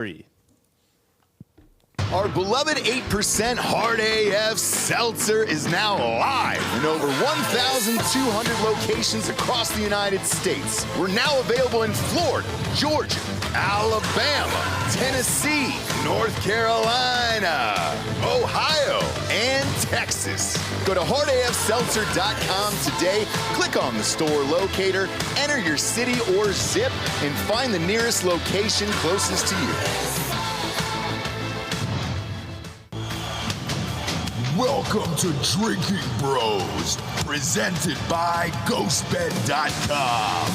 Our beloved 8% Hard AF Seltzer is now live in over 1,200 locations across the United States. We're now available in Florida, Georgia, Alabama, Tennessee, North Carolina, Ohio, and Texas. Go to hardafseltzer.com today, click on the store locator, enter your city or zip, and find the nearest location closest to you. Welcome to Drinking Bros, presented by GhostBed.com.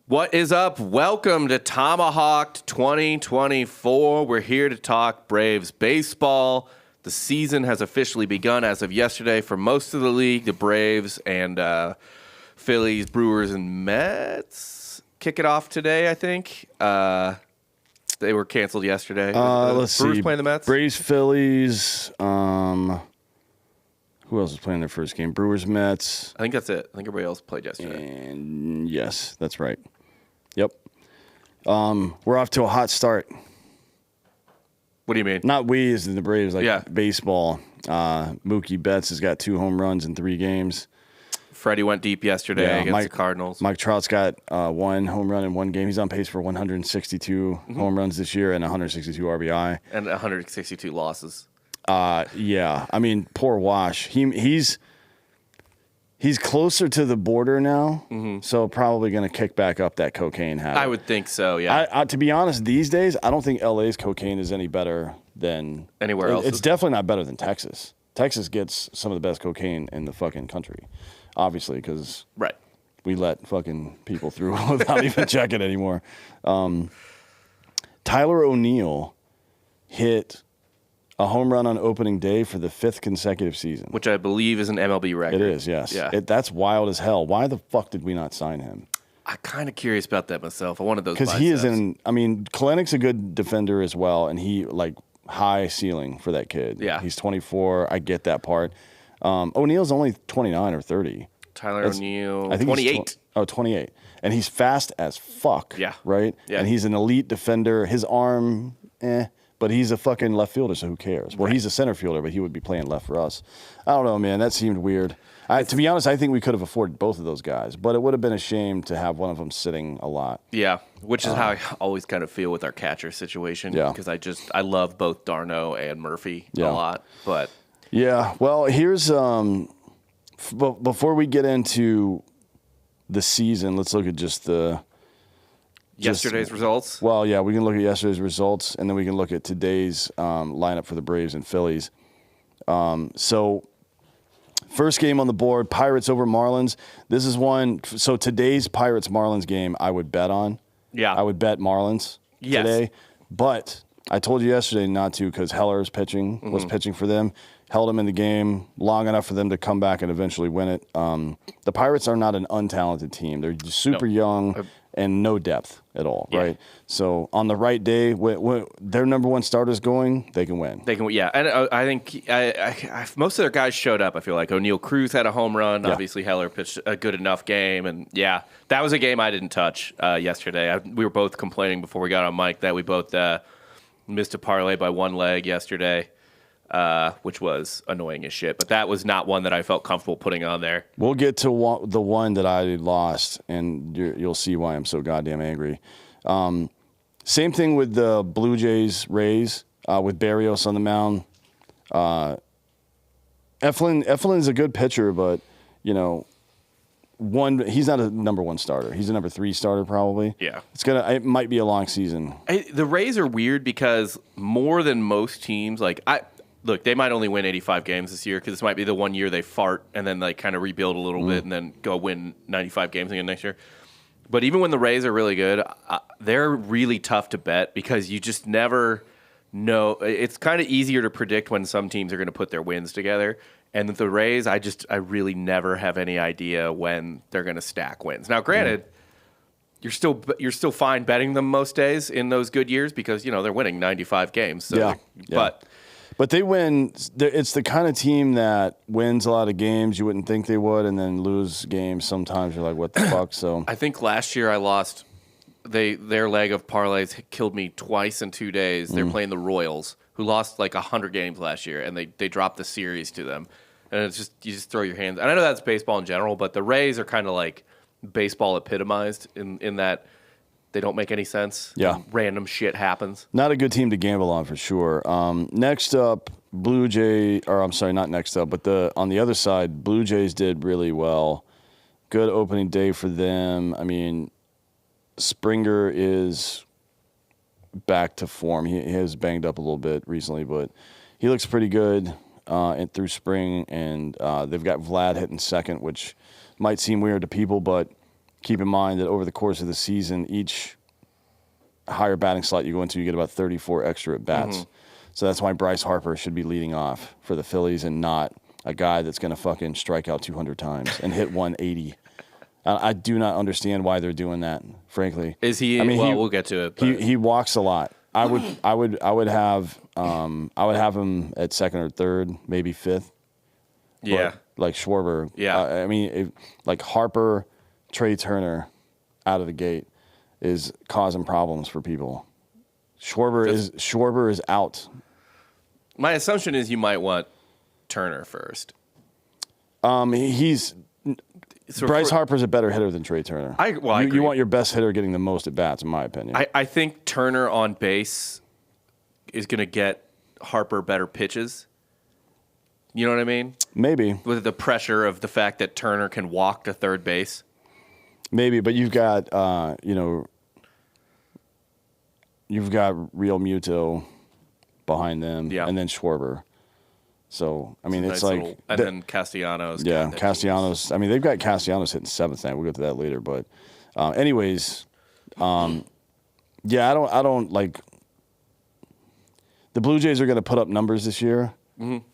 What is up? Welcome to Tomahawk'd 2024. We're here to talk Braves baseball. The season has officially begun as of yesterday for most of the league. The Braves and Phillies, Brewers, and Mets kick it off today, I think. They were canceled yesterday. Let's Brewers see. playing the Mets? Braves, Phillies. Who else was playing their first game? Brewers, Mets. I think that's it. I think everybody else played yesterday. And yes, that's right. Yep. We're off to a hot start. What do you mean? Not we as in the Braves, like Yeah. baseball. Mookie Betts has got 2 home runs in 3 games. Freddie went deep yesterday against the Cardinals. Mike Trout's got 1 home run in 1 game. He's on pace for 162 home runs this year and 162 RBI. And 162 losses. Yeah. I mean, poor Wash. He's closer to the border now, so probably going to kick back up that cocaine habit. I would think so, yeah. To be honest, these days, I don't think LA's cocaine is any better than anywhere else. It's definitely not better than Texas. Texas gets some of the best cocaine in the fucking country. Obviously, because we let fucking people through without even checking anymore. Tyler O'Neill hit a home run on opening day for the 5th consecutive season. Which I believe is an MLB record. It is, yes. Yeah. That's wild as hell. Why the fuck did we not sign him? I'm kind of curious about that myself. I wanted those because he is Kalenich's a good defender as well, and he, high ceiling for that kid. Yeah. He's 24. I get that part. O'Neill's only 29 or 30. Tyler O'Neill, I think 28. 28. And he's fast as fuck. Yeah. Right? Yeah. And he's an elite defender. His arm, but he's a fucking left fielder, so who cares? Well, he's a center fielder, but he would be playing left for us. I don't know, man. That seemed weird. To be honest, I think we could have afforded both of those guys, but it would have been a shame to have one of them sitting a lot. Yeah, which is how I always kind of feel with our catcher situation. Yeah. Because I love both Darno and Murphy a lot. But yeah, well, here's before we get into the season, let's look at just yesterday's results. Well, yeah, we can look at yesterday's results, and then we can look at today's lineup for the Braves and Phillies. So first game on the board, Pirates over Marlins. This is one. So today's Pirates-Marlins game I would bet on. Yeah. I would bet Marlins today. But I told you yesterday not to because Heller was pitching for them. Held them in the game long enough for them to come back and eventually win it. The Pirates are not an untalented team. They're super young and no depth at all, right? So on the right day, when their number 1 starter's going, they can win. They can, yeah. And I think most of their guys showed up. I feel like O'Neill Cruz had a home run. Yeah. Obviously, Heller pitched a good enough game. And, yeah, that was a game I didn't touch yesterday. We were both complaining before we got on mic that we both missed a parlay by 1 leg yesterday. Which was annoying as shit. But that was not one that I felt comfortable putting on there. We'll get to the one that I lost, and you'll see why I'm so goddamn angry. Same thing with the Blue Jays Rays with Barrios on the mound. Eflin's a good pitcher, but he's not a number 1 starter. He's a number 3 starter probably. Yeah, it might be a long season. The Rays are weird because more than most teams, look, they might only win 85 games this year because this might be the one year they fart and then they kind of rebuild a little bit and then go win 95 games again next year. But even when the Rays are really good, they're really tough to bet because you just never know. It's kind of easier to predict when some teams are going to put their wins together. And the Rays, I really never have any idea when they're going to stack wins. Now, granted, you're still fine betting them most days in those good years because they're winning 95 games. So But they win. It's the kind of team that wins a lot of games you wouldn't think they would, and then lose games sometimes. You're like, what the fuck? So I think last year I lost their leg of parlays killed me twice in 2 days. They're playing the Royals, who lost like 100 games last year, and they dropped the series to them. And it's just you just throw your hands. And I know that's baseball in general, but the Rays are kind of like baseball epitomized in that they don't make any sense. Yeah, random shit happens. Not a good team to gamble on for sure. Next up, Blue Jay, or I'm sorry, not next up, but on the other side, Blue Jays did really well. Good opening day for them. I mean, Springer is back to form. He has banged up a little bit recently, but he looks pretty good through spring. And they've got Vlad hitting second, which might seem weird to people, but keep in mind that over the course of the season, each higher batting slot you go into, you get about 34 extra at bats. So that's why Bryce Harper should be leading off for the Phillies and not a guy that's going to fucking strike out 200 times and hit 180. I do not understand why they're doing that, frankly. Is he? I mean, we'll get to it. He walks a lot. I would have him at second or third, maybe fifth. Yeah, like Schwarber. Yeah, I mean, like Harper, Trey Turner, out of the gate is causing problems for people. Schwarber is out. My assumption is you might want Turner first. Bryce Harper's a better hitter than Trey Turner. I agree. You want your best hitter getting the most at bats, in my opinion. I think Turner on base is going to get Harper better pitches. You know what I mean? Maybe. With the pressure of the fact that Turner can walk to third base. Maybe, but you've got Real Muto behind them, and then Schwarber. So, I mean, it's like... and then Castellanos. Yeah, Castellanos. I mean, they've got Castellanos hitting seventh tonight. We'll get to that later. But anyways, I don't like... The Blue Jays are going to put up numbers this year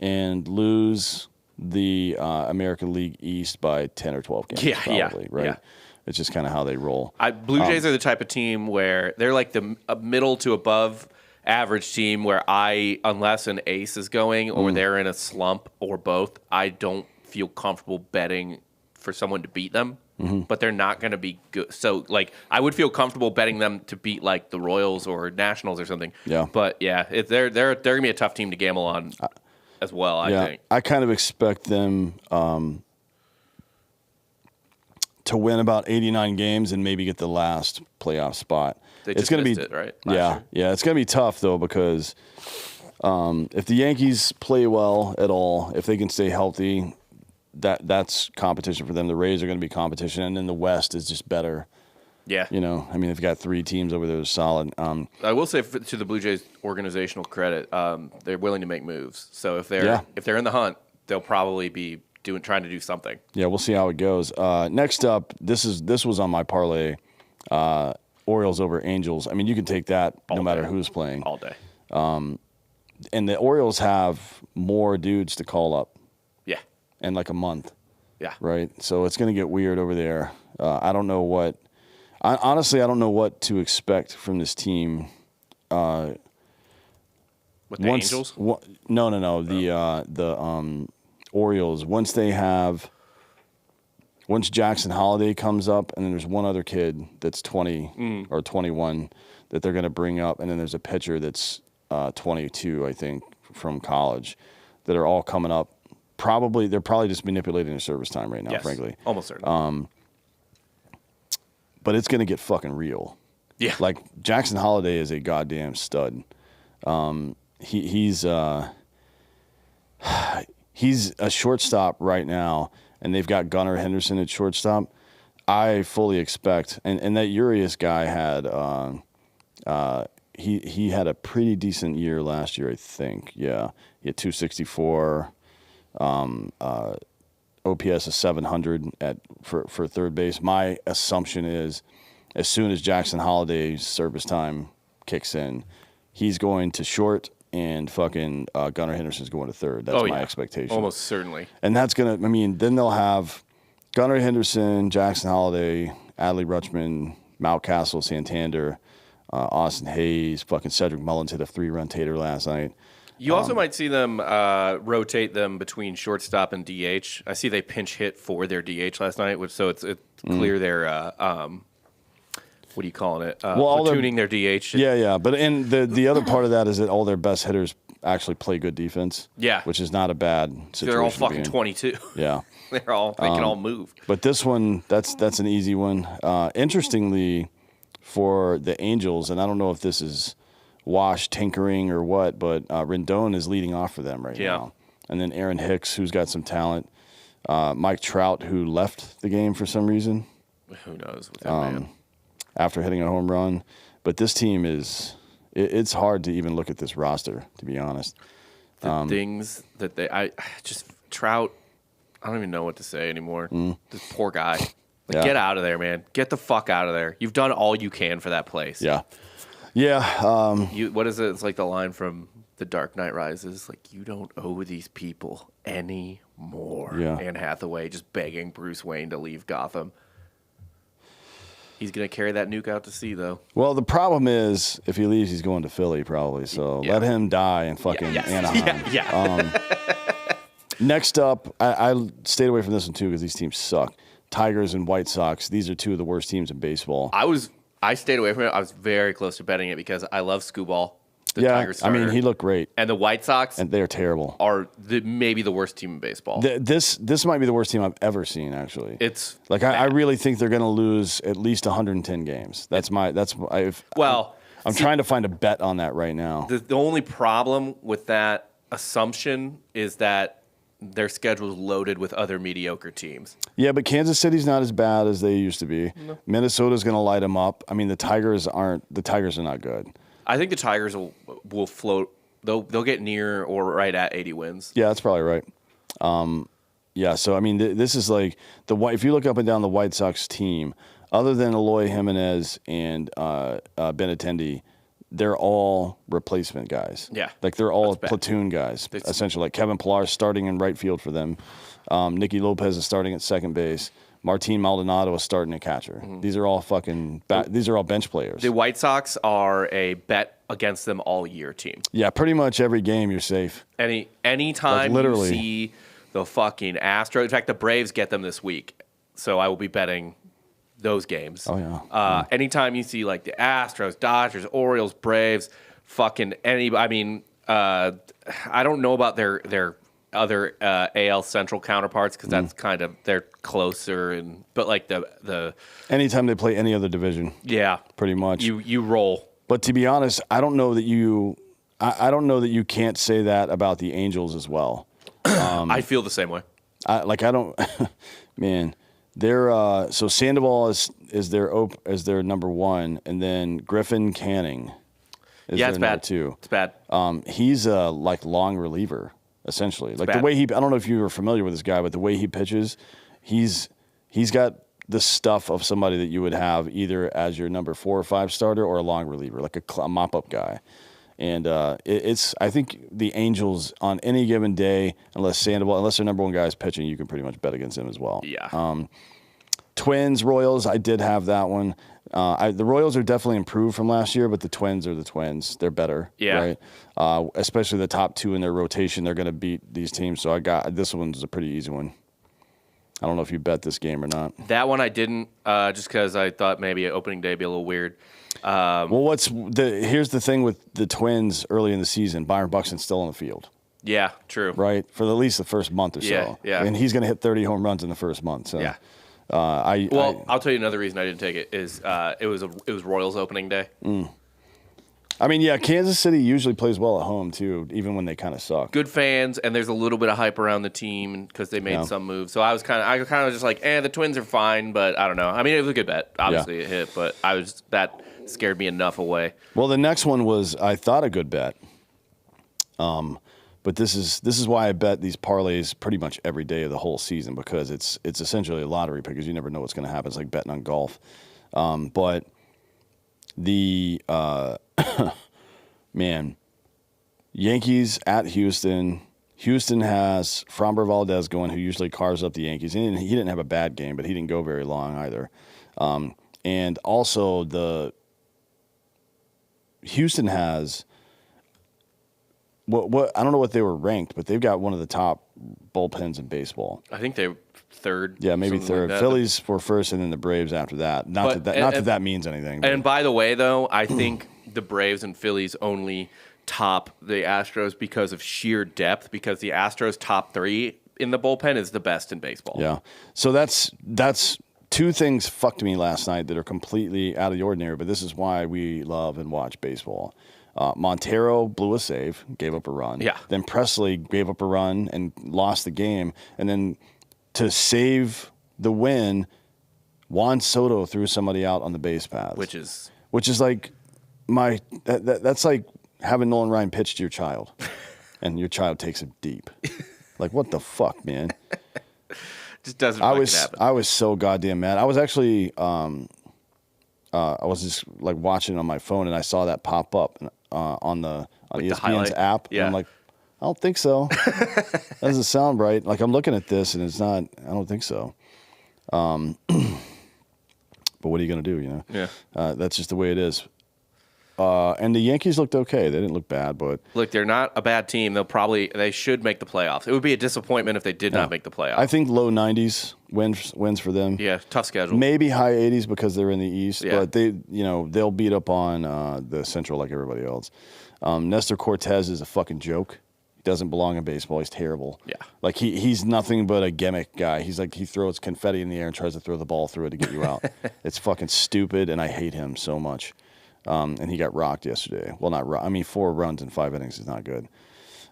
and lose the American League East by 10 or 12 games, probably, right? Yeah. It's just kind of how they roll. Blue Jays are the type of team where they're like the middle to above average team where unless an ace is going or they're in a slump or both, I don't feel comfortable betting for someone to beat them. But they're not going to be good. So, like, I would feel comfortable betting them to beat, like, the Royals or Nationals or something. Yeah. But, yeah, they're going to be a tough team to gamble on as well, I think. I kind of expect them to win about 89 games and maybe get the last playoff spot. It's going to be right? Yeah, it's going to be tough though because if the Yankees play well at all, if they can stay healthy, that's competition for them. The Rays are going to be competition, and then the West is just better. Yeah, I mean, they've got three teams over there that's solid. I will say to the Blue Jays' organizational credit, they're willing to make moves. So if they're in the hunt, they'll probably be trying to do something. Yeah, we'll see how it goes. Next up, this was on my parlay. Orioles over Angels. I mean, you can take that no matter who's playing. All day. And the Orioles have more dudes to call up. Yeah. In like a month. Yeah. Right? So it's going to get weird over there. I don't know what to expect from this team. With the Angels? No. The Orioles, once Jackson Hollaway comes up, and then there's one other kid that's 20 or 21 that they're going to bring up, and then there's a pitcher that's 22, I think, from college, that are all coming up. They're probably just manipulating their service time right now, frankly. Almost certainly. But it's going to get fucking real. Yeah. Like, Jackson Hollaway is a goddamn stud. He's a shortstop right now, and they've got Gunnar Henderson at shortstop. I fully expect, and that Urias guy had he had a pretty decent year last year, I think. Yeah, he had 264, OPS of 700 for third base. My assumption is, as soon as Jackson Holloway's service time kicks in, he's going to short. And fucking Gunnar Henderson's going to third. That's my expectation. Almost certainly. And that's going to, then they'll have Gunnar Henderson, Jackson Holloway, Adley Rutschman, Mountcastle, Santander, Austin Hayes, fucking Cedric Mullins hit a 3-run tater last night. You also might see them rotate them between shortstop and DH. I see they pinch hit for their DH last night, so it's clear they're what are you calling it? all Platooning their DH. Yeah. But and the other part of that is that all their best hitters actually play good defense. Yeah. Which is not a bad situation. They're all fucking 22. Yeah. They can all move. But this one, that's an easy one. Interestingly, for the Angels, and I don't know if this is wash tinkering or what, but Rendon is leading off for them right now. And then Aaron Hicks, who's got some talent. Mike Trout, who left the game for some reason. Who knows with that man? After hitting a home run. But this team is it's hard to even look at this roster, to be honest. The things that Trout, I don't even know what to say anymore. This poor guy. Get out of there, man. Get the fuck out of there. You've done all you can for that place. Yeah. What is it? It's like the line from The Dark Knight Rises. Like, you don't owe these people any more. Yeah. Anne Hathaway just begging Bruce Wayne to leave Gotham. He's going to carry that nuke out to sea, though. Well, the problem is, if he leaves, he's going to Philly, probably. So let him die in fucking Anaheim. Next up, I stayed away from this one, too, because these teams suck. Tigers and White Sox. These are two of the worst teams in baseball. I stayed away from it. I was very close to betting it because I love Scooball. Tigers starter. I mean, he looked great. And the White Sox, and they're terrible. Are maybe the worst team in baseball. This might be the worst team I've ever seen. Actually, it's like I really think they're going to lose at least 110 games. I'm trying to find a bet on that right now. The only problem with that assumption is that their schedule is loaded with other mediocre teams. Yeah, but Kansas City's not as bad as they used to be. No. Minnesota's going to light them up. I mean, the Tigers are not good. I think the Tigers will float. They'll get near or right at 80 wins. Yeah, that's probably right. So I mean, this is like if you look up and down the White Sox team, other than Eloy Jimenez and Benintendi, they're all replacement guys. Yeah, like they're all platoon guys. Essentially, like Kevin Pillar's starting in right field for them. Nicky Lopez is starting at second base. Martin Maldonado is starting at catcher. Mm-hmm. These are all these are all bench players. The White Sox are a bet against them all year team. Yeah, pretty much every game you're safe. Anytime you see the fucking Astros. In fact, the Braves get them this week, so I will be betting those games. Oh yeah. Anytime you see like the Astros, Dodgers, Orioles, Braves, fucking any. I mean, I don't know about their other AL Central counterparts because that's kind of they're closer but like the anytime they play any other division, pretty much you roll. But to be honest, I don't know that you can't say that about the Angels as well. I feel the same way. Man, they're so Sandoval is their number one, and then Griffin Canning is their number two. It's bad. He's a long reliever. Essentially, the way I don't know if you were familiar with this guy, but the way he pitches, he's got the stuff of somebody that you would have either as your number 4 or 5 starter or a long reliever, like a mop-up guy. And I think the Angels on any given day, unless their number one guy is pitching, you can pretty much bet against him as well. Yeah. Twins, Royals, I did have that one. The Royals are definitely improved from last year, but the Twins are the Twins. They're better, right? Especially the top 2 in their rotation. They're going to beat these teams. So this one's a pretty easy one. I don't know if you bet this game or not. That one I didn't, just because I thought maybe opening day would be a little weird. Here's the thing with the Twins early in the season. Byron Buxton's still on the field. Yeah, true. Right? For at least the first month or so. Yeah. And he's going to hit 30 home runs in the first month. So. Yeah. I'll tell you another reason I didn't take it is it was Royals opening day. I mean, yeah, Kansas City usually plays well at home too, even when they kind of suck. Good fans, and there's a little bit of hype around the team because they made some moves. So I was kind of just like, the Twins are fine, but I don't know. I mean, it was a good bet. Obviously, it hit, but that scared me enough away. Well, the next one was I thought a good bet. But this is why I bet these parlays pretty much every day of the whole season because it's essentially a lottery pick because you never know what's going to happen. It's like betting on golf. But the Yankees at Houston. Houston has Framber Valdez going, who usually carves up the Yankees. He didn't have a bad game, but he didn't go very long either. And also Houston has what I don't know what they were ranked, but they've got one of the top bullpens in baseball. I think they were third. Yeah, maybe third. Like Phillies were first, and then the Braves after that. Not that means anything. But. And by the way, though, I think the Braves and Phillies only top the Astros because of sheer depth, because the Astros top 3 in the bullpen is the best in baseball. Yeah. So that's two things fucked me last night that are completely out of the ordinary, but this is why we love and watch baseball. Montero blew a save, gave up a run. Yeah. Then Presley gave up a run and lost the game. And then to save the win, Juan Soto threw somebody out on the base paths. Which is like that's like having Nolan Ryan pitch to your child, and your child takes it deep. Like, what the fuck, man? just doesn't happen. I was so goddamn mad. I was actually I was just like watching it on my phone, and I saw that pop up on ESPN's app. Yeah. And I'm like, I don't think so. That doesn't sound right. Like, I'm looking at this, and it's not. I don't think so. But what are you going to do? You know. Yeah. That's just the way it is. And the Yankees looked okay. They didn't look bad, but look, they're not a bad team. They should make the playoffs. It would be a disappointment if they did not make the playoffs. I think low 90s wins for them. Yeah, tough schedule. Maybe high 80s because they're in the East, Yeah. but they'll beat up on the Central like everybody else. Nestor Cortez is a fucking joke. He doesn't belong in baseball. He's terrible. Yeah. Like he's nothing but a gimmick guy. He's like, he throws confetti in the air and tries to throw the ball through it to get you out. It's fucking stupid, and I hate him so much. And he got rocked yesterday. Well, not rocked. I mean, 4 runs in 5 innings is not good.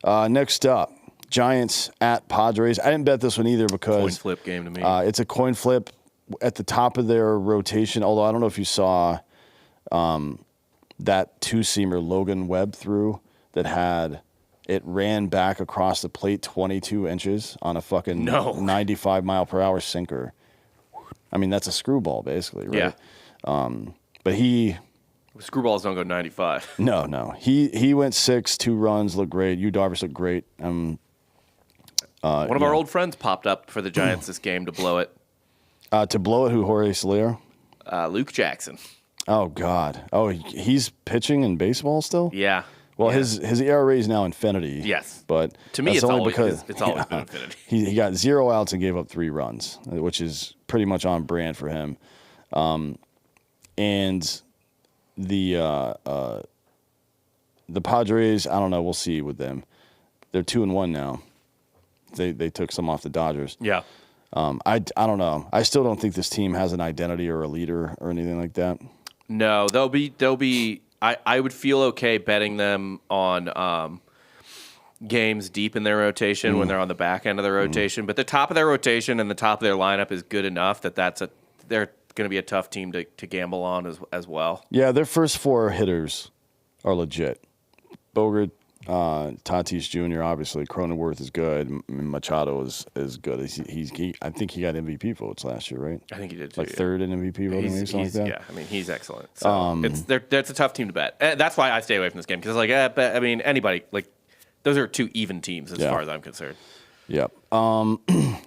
Next up, Giants at Padres. I didn't bet this one either because coin flip game to me. It's a coin flip at the top of their rotation. Although I don't know if you saw that 2-seamer Logan Webb threw that it ran back across the plate 22 inches on a fucking 95 mile per hour sinker. I mean, that's a screwball basically, right? Yeah. But Screwballs don't go 95. No. He went 6, 2 runs, looked great. Yu Darvish looked great. One of our old friends popped up for the Giants this game to blow it. To blow it, who, Jorge Soler? Luke Jackson. Oh, God. Oh, he's pitching in baseball still? Yeah. Well, yeah. his ERA is now infinity. Yes. But to me, it's always been infinity. He got 0 outs and gave up 3 runs, which is pretty much on brand for him. And the Padres, I don't know. We'll see with them. They're 2-1 now. They took some off the Dodgers. Yeah. I don't know. I still don't think this team has an identity or a leader or anything like that. No, they'll be. I would feel okay betting them on games deep in their rotation when they're on the back end of their rotation. But the top of their rotation and the top of their lineup is good enough that they're going to be a tough team to gamble on as well. Yeah, their first 4 hitters are legit. Bogart, Tatis Jr. obviously, Cronenworth is good. Machado is good. I think he got MVP votes last year, right? I think he did too. Like third in MVP voting, or something like that. Yeah, I mean he's excellent. So that's a tough team to bet. That's why I stay away from this game because I mean anybody those are 2 even teams as far as I'm concerned. Yep.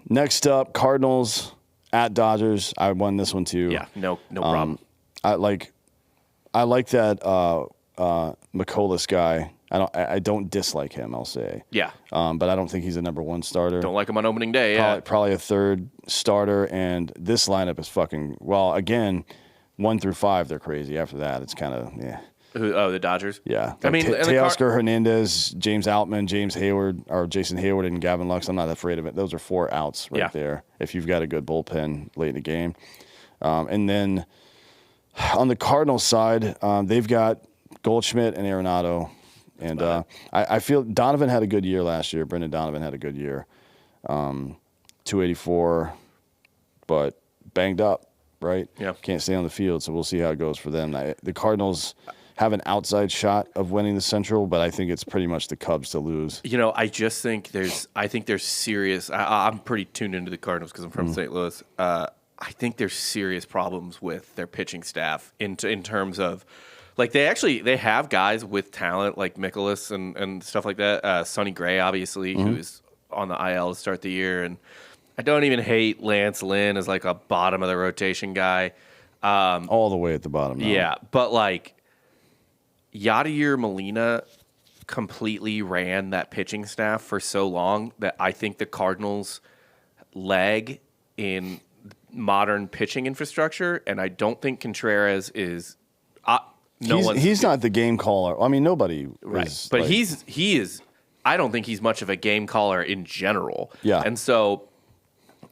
Next up, Cardinals at Dodgers. I won this one too. Yeah, no problem. I like that McCollus guy. I don't dislike him, I'll say. Yeah. But I don't think he's a number 1 starter. Don't like him on opening day. Probably a 3rd starter, and this lineup is fucking again, 1 through 5 they're crazy. After that, it's kind of the Dodgers. Yeah. I mean, Teoscar Hernandez, James Outman, Jason Hayward, and Gavin Lux. I'm not afraid of it. Those are 4 outs there. If you've got a good bullpen late in the game, and then on the Cardinals side, they've got Goldschmidt and Arenado. And I feel Donovan had a good year last year. Brendan Donovan had a good year. 284, but banged up, right? Yeah. Can't stay on the field, so we'll see how it goes for them. The Cardinals have an outside shot of winning the Central, but I think it's pretty much the Cubs to lose. I just think there's serious. I'm pretty tuned into the Cardinals because I'm from St. Louis. I think there's serious problems with their pitching staff in terms of. They have guys with talent like Mikolas and stuff like that. Sonny Gray, obviously, who's on the IL to start the year. And I don't even hate Lance Lynn as a bottom of the rotation guy. All the way at the bottom now. Yeah, but Yadier Molina completely ran that pitching staff for so long that I think the Cardinals lag in modern pitching infrastructure, and I don't think Contreras is. He's not the game caller. I mean, nobody is. But he is. I don't think he's much of a game caller in general. Yeah. And so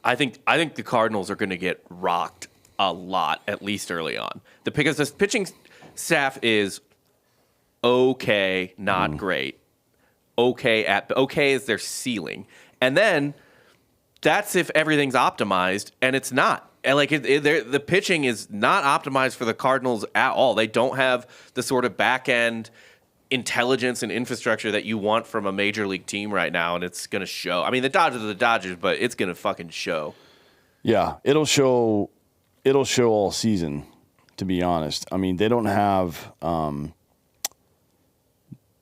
I think the Cardinals are going to get rocked a lot, at least early on. Because the pitching staff is okay, not great. Okay is their ceiling. And then that's if everything's optimized, and it's not. And the pitching is not optimized for the Cardinals at all. They don't have the sort of back end intelligence and infrastructure that you want from a major league team right now, and it's going to show. I mean, the Dodgers are the Dodgers, but it's going to fucking show. Yeah, it'll show all season, to be honest. I mean, they don't have a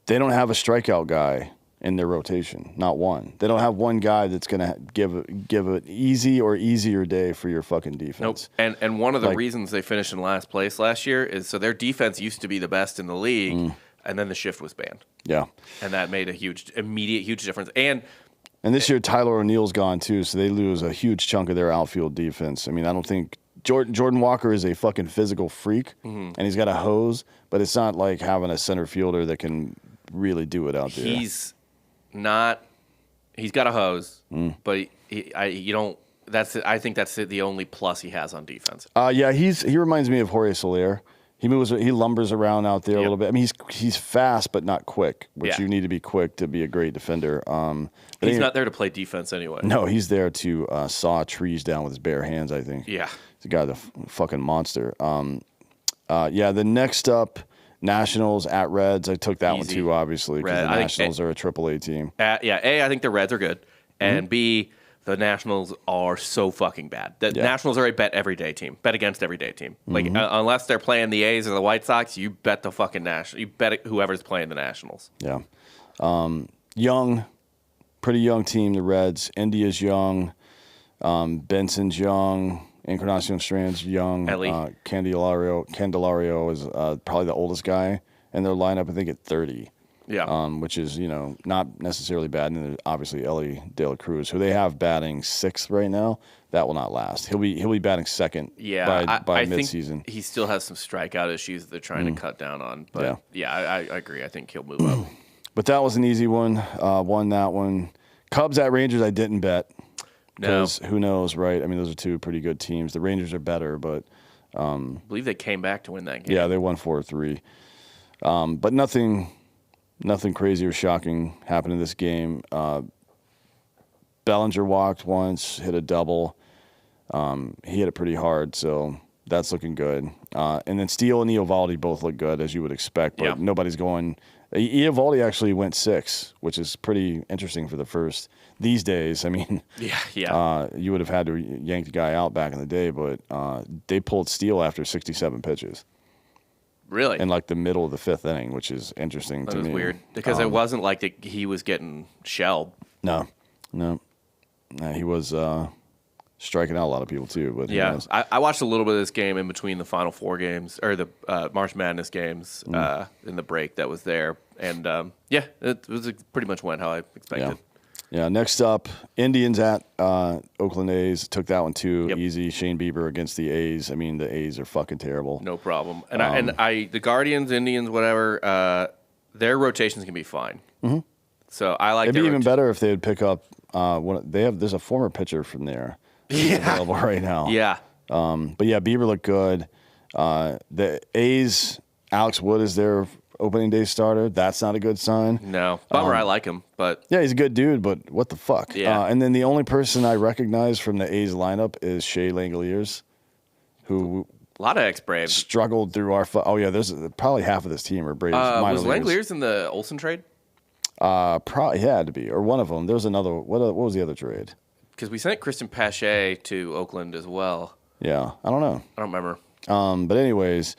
strikeout guy in their rotation, not one. They don't have one guy that's going to give an easy or easier day for your fucking defense. Nope. And one of the reasons they finished in last place last year is so their defense used to be the best in the league, and then the shift was banned. Yeah. And that made a huge difference. And this year, Tyler O'Neill's gone too, so they lose a huge chunk of their outfield defense. I mean, I don't think Jordan Walker is a fucking physical freak, and he's got a hose, but it's not like having a center fielder that can really do it out there. He's got a hose, but I think that's the only plus he has on defense. He reminds me of Jorge Soler. He lumbers around out there a little bit. I mean, he's fast but not quick, which you need to be quick to be a great defender. He's not there to play defense anyway. No, he's there to saw trees down with his bare hands, I think. Yeah. The guy's a fucking monster. The next up, Nationals at Reds. I took that one too, obviously, because the Nationals are a AAA team. I think the Reds are good, and B, the Nationals are so fucking bad. The Nationals are a bet everyday team, bet against everyday team. Like unless they're playing the A's or the White Sox, you bet the fucking Nationals. You bet whoever's playing the Nationals. Yeah, pretty young team. The Reds. India's young. Benson's young. Encarnacion Strand's young. Candelario is probably the oldest guy in their lineup. I think at 30. Yeah. Which is, not necessarily bad. And then obviously Ellie De La Cruz, who they have batting 6th right now. That will not last. He'll be batting 2nd by midseason. Think he still has some strikeout issues that they're trying to cut down on. But I agree. I think he'll move up. But that was an easy one. Won that one. Cubs at Rangers I didn't bet. Because who knows, right? I mean, those are two pretty good teams. The Rangers are better, but I believe they came back to win that game. Yeah, they won 4-3. But nothing crazy or shocking happened in this game. Bellinger walked once, hit a double. He hit it pretty hard, so that's looking good. And then Steele and Eovaldi both look good, as you would expect, but nobody's going. Eovaldi actually went 6, which is pretty interesting for the first. These days, I mean, you would have had to yank the guy out back in the day, but they pulled Steele after 67 pitches. Really? In like the middle of the 5th inning, which is interesting to me. That was weird because it wasn't like he was getting shelled. No. He was striking out a lot of people too. But I watched a little bit of this game in between the Final Four games or the March Madness games in the break that was there, and it was pretty much went how I expected. Yeah, next up, Indians at Oakland A's. Took that one too. Easy. Shane Bieber against the A's. I mean, the A's are fucking terrible. No problem. And the Guardians, Indians, whatever, their rotations can be fine. Mm-hmm. So I like. It'd be even better if they would pick up. There's a former pitcher from there available right now. Yeah. But Bieber looked good. The A's, Alex Wood is their opening day starter. That's not a good sign. No. Bummer, I like him, but yeah, he's a good dude, but what the fuck? Yeah. And then the only person I recognize from the A's lineup is Shea Langoliers, who a lot of ex-Braves struggled through our there's probably half of this team are Braves minor was Langoliers in the Olson trade? Probably had to be, or one of them. There was another. What was the other trade? Because we sent Christian Pache to Oakland as well. Yeah, I don't know. I don't remember. But anyways,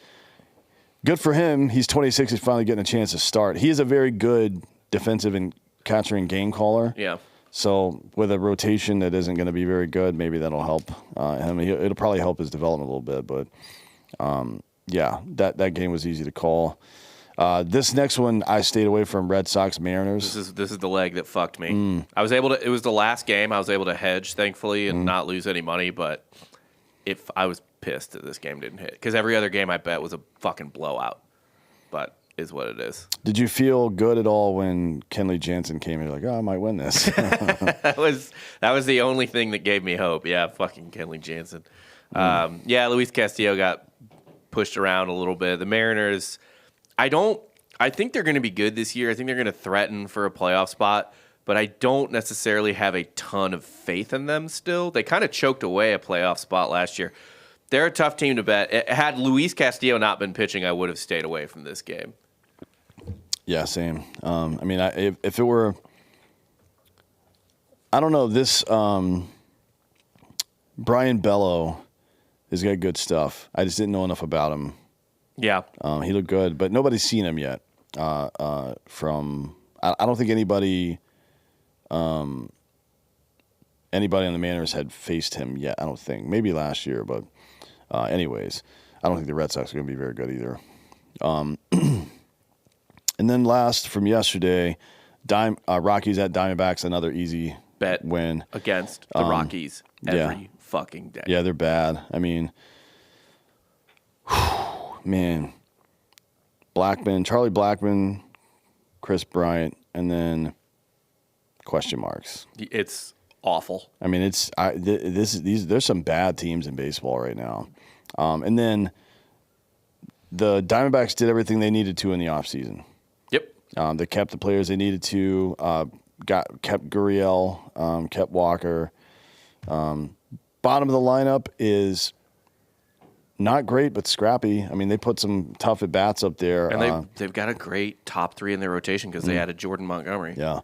good for him. He's 26. He's finally getting a chance to start. He is a very good defensive and catching game caller. Yeah. So with a rotation that isn't going to be very good, maybe that'll help him. It'll probably help his development a little bit. But that game was easy to call. This next one, I stayed away from Red Sox Mariners. This is the leg that fucked me. I was able to. It was the last game. I was able to hedge, thankfully, and not lose any money. But if I was pissed that this game didn't hit, because every other game I bet was a fucking blowout. But is what it is. Did you feel good at all when Kenley Jansen came in? You're like, oh, I might win this. That was the only thing that gave me hope. Yeah, fucking Kenley Jansen. Luis Castillo got pushed around a little bit. The Mariners, I think they're going to be good this year. I think they're going to threaten for a playoff spot, but I don't necessarily have a ton of faith in them still. They kind of choked away a playoff spot last year. They're a tough team to bet. Had Luis Castillo not been pitching, I would have stayed away from this game. Yeah, same. If it were, I don't know, this Brian Bello has got good stuff. I just didn't know enough about him. Yeah. He looked good, but nobody's seen him yet. I don't think anybody on the Mariners had faced him yet. I don't think. Maybe last year, but anyways, I don't think the Red Sox are going to be very good either. And then last from yesterday, Rockies at Diamondbacks, another easy bet win against the Rockies every fucking day. Yeah, they're bad. I mean, man, Charlie Blackmon, Chris Bryant, and then question marks. It's awful. I mean, there's some bad teams in baseball right now. And then the Diamondbacks did everything they needed to in the offseason. Yep. They kept the players they needed to, kept Gurriel, kept Walker. Bottom of the lineup is not great, but scrappy. I mean, they put some tough at-bats up there. And they've got a great top three in their rotation because they added Jordan Montgomery. Yeah.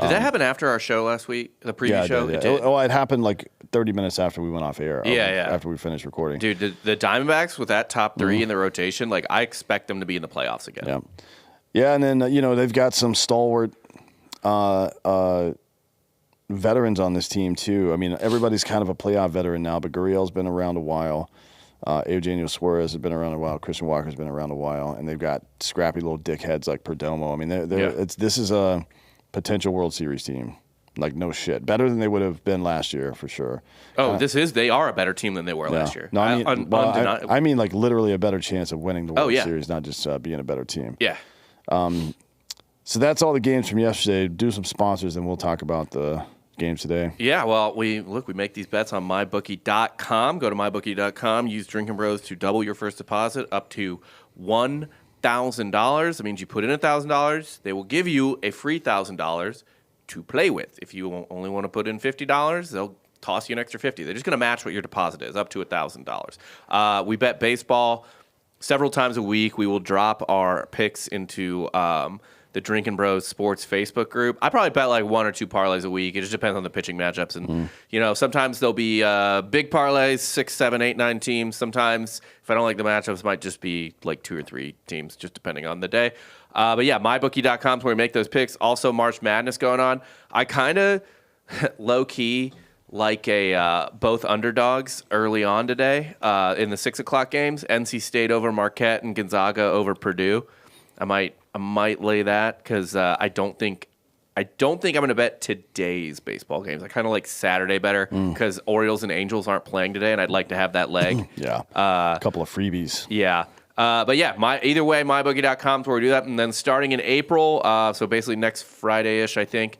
Did that happen after our show last week, the preview show? It did. Oh, it happened like 30 minutes after we went off air. Yeah. After we finished recording. Dude, the Diamondbacks with that top three in the rotation, like I expect them to be in the playoffs again. Yeah. Yeah, and then, they've got some stalwart veterans on this team, too. I mean, everybody's kind of a playoff veteran now, but Gurriel's been around a while. Eugenio Suarez has been around a while. Christian Walker's been around a while. And they've got scrappy little dickheads like Perdomo. I mean, this is a potential World Series team. Like, no shit. Better than they would have been last year, for sure. Oh, they are a better team than they were last year. No, I mean, like, literally a better chance of winning the World Series, not just being a better team. Yeah. So that's all the games from yesterday. Do some sponsors, and we'll talk about the games today. Yeah, well, we make these bets on mybookie.com. Go to mybookie.com. Use Drinking Bros to double your first deposit up to $1,000. That means you put in $1,000. They will give you a free $1,000 to play with. If you only want to put in $50, they'll toss you an extra $50. They're just going to match what your deposit is, up to $1,000. We bet baseball several times a week. We will drop our picks into the Drinking Bros Sports Facebook group. I probably bet like one or two parlays a week. It just depends on the pitching matchups. And, sometimes there'll be big parlays, 6, 7, 8, 9 teams. Sometimes, if I don't like the matchups, it might just be like 2 or 3 teams, just depending on the day. But yeah, mybookie.com is where we make those picks. Also, March Madness going on. I kind of low-key like both underdogs early on today in the 6 o'clock games. NC State over Marquette and Gonzaga over Purdue. I might lay that because I don't think I'm going to bet today's baseball games. I kind of like Saturday better because Orioles and Angels aren't playing today, and I'd like to have that leg. Yeah, a couple of freebies. Yeah. But yeah, either way, mybookie.com is where we do that. And then starting in April, so basically next Friday-ish, I think,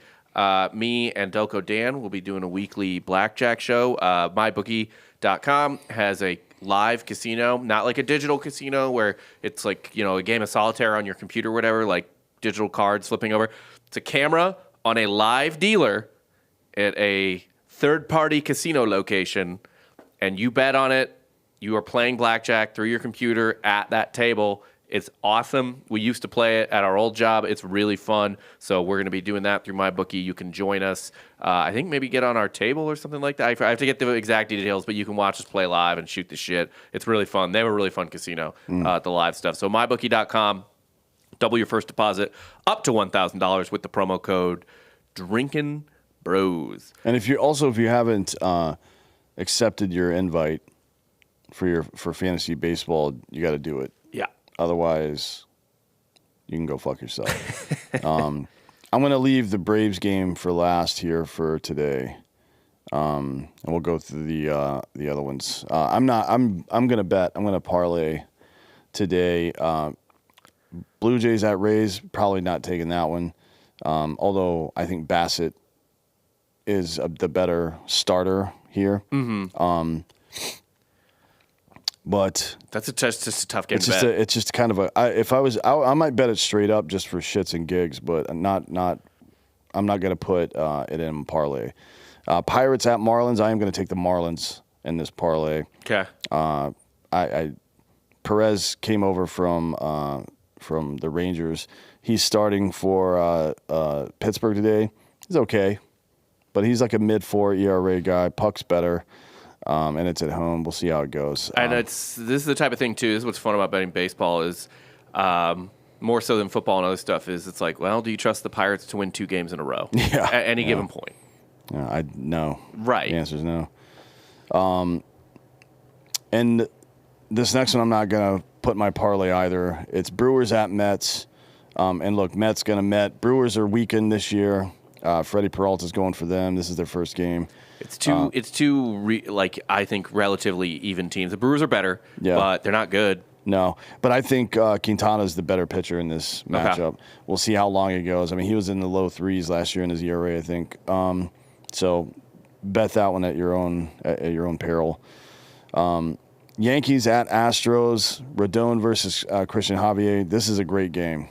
me and Delco Dan will be doing a weekly blackjack show. Mybookie.com has a live casino, not like a digital casino where it's like, a game of solitaire on your computer or whatever, like digital cards flipping over. It's a camera on a live dealer at a third-party casino location, and you bet on it. You are playing blackjack through your computer at that table. It's awesome. We used to play it at our old job. It's really fun. So we're going to be doing that through MyBookie. You can join us. I think maybe get on our table or something like that. I have to get the exact details, but you can watch us play live and shoot the shit. It's really fun. They have a really fun casino, the live stuff. So MyBookie.com, double your first deposit up to $1,000 with the promo code Drinkin' Bros. And if you haven't accepted your invite for fantasy baseball, you got to do it. Yeah. Otherwise, you can go fuck yourself. I'm going to leave the Braves game for last here for today. And we'll go through the other ones. I'm going to bet. I'm going to parlay today. Blue Jays at Rays, probably not taking that one. Although I think Bassett is the better starter here. Mm-hmm. But that's just a tough game to bet. It's just kind of I might bet it straight up just for shits and gigs, but I'm not going to put it in parlay. Pirates at Marlins. I am going to take the Marlins in this parlay. Okay. Perez came over from the Rangers. He's starting for Pittsburgh today. He's okay, but he's like a mid-4 ERA guy. Puck's better, and it's at home. We'll see how it goes. And this is the type of thing too. This is what's fun about betting baseball is more so than football and other stuff. Is it's like, well, do you trust the Pirates to win 2 games in a row at any given point? No. Right. The answer is no. And this next one, I'm not going to put my parlay either. It's Brewers at Mets. And look, Mets going to Met. Brewers are weakened this year. Freddie Peralta's going for them. This is their first game. It's two I think relatively even teams. The Brewers are better, but they're not good. No, but I think Quintana's the better pitcher in this matchup. Okay. We'll see how long it goes. I mean, he was in the low 3s last year in his ERA, I think. So bet that one at your own peril. Yankees at Astros. Rodon versus Christian Javier. This is a great game.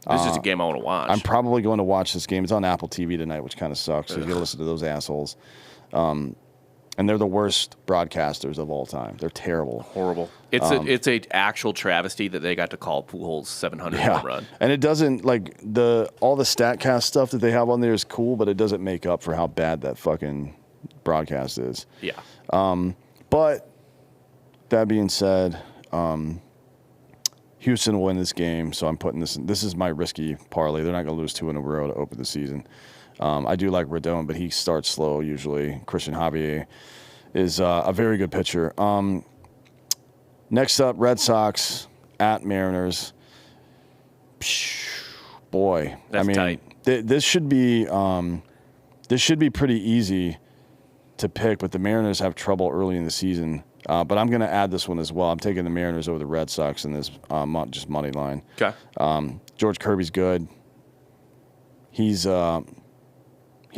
This is a game I want to watch. I'm probably going to watch this game. It's on Apple TV tonight, which kind of sucks. So you got to listen to those assholes. And they're the worst broadcasters of all time. They're terrible. Horrible. It's a actual travesty that they got to call Pujols 700 home run. And it doesn't, like, all the StatCast stuff that they have on there is cool, but it doesn't make up for how bad that fucking broadcast is. Yeah. But that being said, Houston will win this game, so I'm putting this in. This is my risky parlay. They're not going to lose 2 in a row to open the season. I do like Rodon, but he starts slow usually. Christian Javier is a very good pitcher. Next up, Red Sox at Mariners. Boy, that's tight. This should be pretty easy to pick, but the Mariners have trouble early in the season. But I'm going to add this one as well. I'm taking the Mariners over the Red Sox in this just money line. Okay. George Kirby's good. He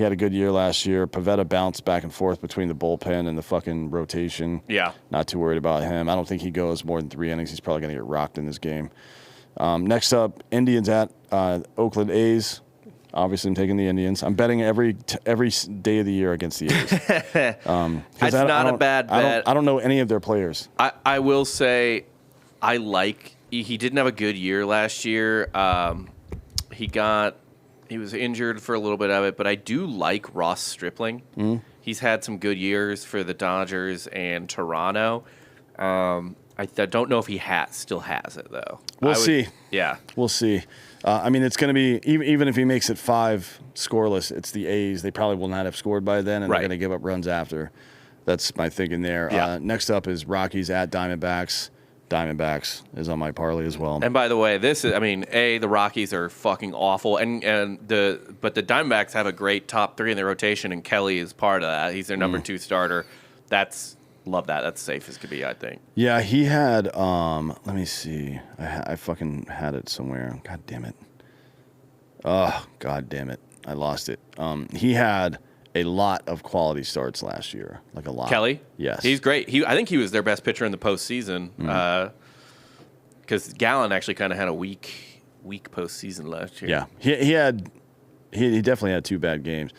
had a good year last year. Pivetta bounced back and forth between the bullpen and the fucking rotation. Yeah. Not too worried about him. I don't think he goes more than 3 innings. He's probably going to get rocked in this game. Next up, Indians at Oakland A's. Obviously, I'm taking the Indians. I'm betting every day of the year against the A's. That's not a bad bet. I don't know any of their players. I will say he didn't have a good year last year. He was injured for a little bit of it, but I do like Ross Stripling. Mm-hmm. He's had some good years for the Dodgers and Toronto. I don't know if he still has it, though. We'll see. Yeah. We'll see. It's going to be, even if he makes it 5 scoreless, it's the A's. They probably will not have scored by then, and they're going to give up runs after. That's my thinking there. Yeah. Next up is Rockies at Diamondbacks. Diamondbacks is on my parlay as well. And by the way, the Rockies are fucking awful, but the Diamondbacks have a great top 3 in their rotation, and Kelly is part of that. He's their number 2 starter. Love that. That's safe as could be, I think. Yeah, he had. Let me see. I fucking had it somewhere. God damn it. Oh, God damn it. I lost it. He had a lot of quality starts last year, like a lot. Kelly? Yes. He's great. I think he was their best pitcher in the postseason because Gallen actually kind of had a weak postseason last year. Yeah. He definitely had 2 bad games.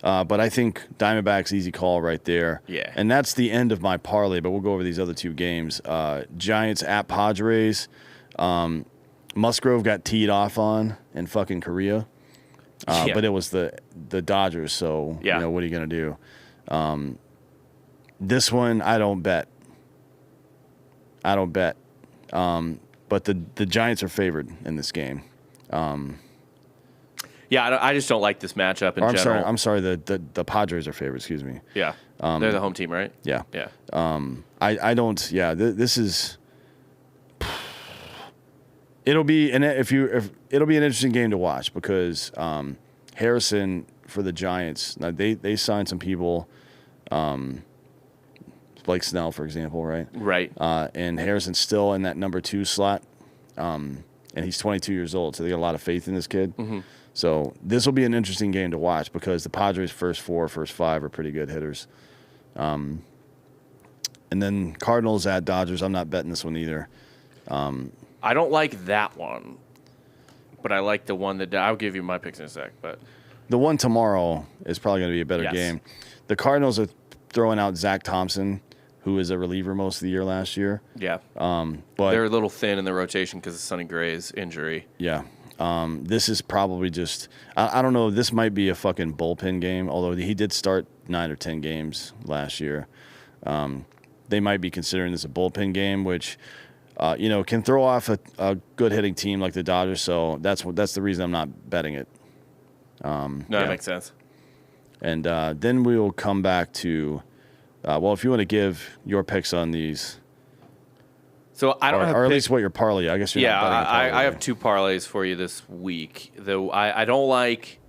But I think Diamondbacks, easy call right there. Yeah. And that's the end of my parlay, but we'll go over these other 2 games. Giants at Padres. Musgrove got teed off on in fucking Korea. But it was the Dodgers, so what are you going to do? This one, I don't bet. But the Giants are favored in this game. I just don't like this matchup in general. I'm sorry. The Padres are favored. Excuse me. Yeah, they're the home team, right? Yeah. Yeah. I don't. Yeah. This is. It'll be an interesting game to watch because Harrison for the Giants. Now they signed some people, Blake Snell, for example, right? Right. And Harrison's still in that number 2 slot, and he's 22 years old, so they got a lot of faith in this kid. Mm-hmm. So this will be an interesting game to watch because the Padres' first 5 are pretty good hitters. And then Cardinals at Dodgers. I'm not betting this one either. I don't like that one, but I like the one that I'll give you my picks in a sec. But the one tomorrow is probably going to be a better Yes. game. The Cardinals are throwing out Zach Thompson, who was a reliever most of the year last year. yeah, But they're a little thin in the rotation because of Sonny Gray's injury. yeah. This is probably just I don't know. This might be a fucking bullpen game, although he did start 9 or 10 games last year. They might be considering this a bullpen game, which can throw off a good hitting team like the Dodgers. So that's the reason I'm not betting it. That makes sense. And then we will come back to if you want to give your picks on these. So I don't have or at picks. least what your parlay. I guess you're not betting a parlay. I have 2 parlays for you this week. Though I don't like